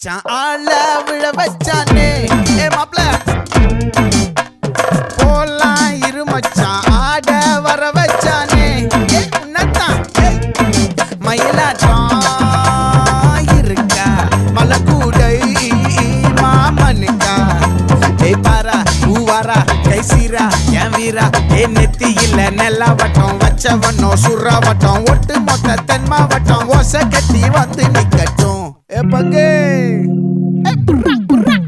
மச்சான் ஆள விழ வச்சானே ஏ மாப்ள போலாம் இரு மச்சான் ஆட வர வச்சானே ஏ உன்னதான் மயிலாட்டம் இருக்கா மலக்கூடை மாமனுக்கா ஏ பாரா ஊவாரா கைசீரா என் வீரா ஏ நெத்தி இல்ல நெல்லாவட்டம் வச்சவனோ சுறாவட்டம் ஒட்டு மொத்த தென் மாவட்டம் ஓசை கட்டி வந்து நிக்கட்டும் ஏ பங்கே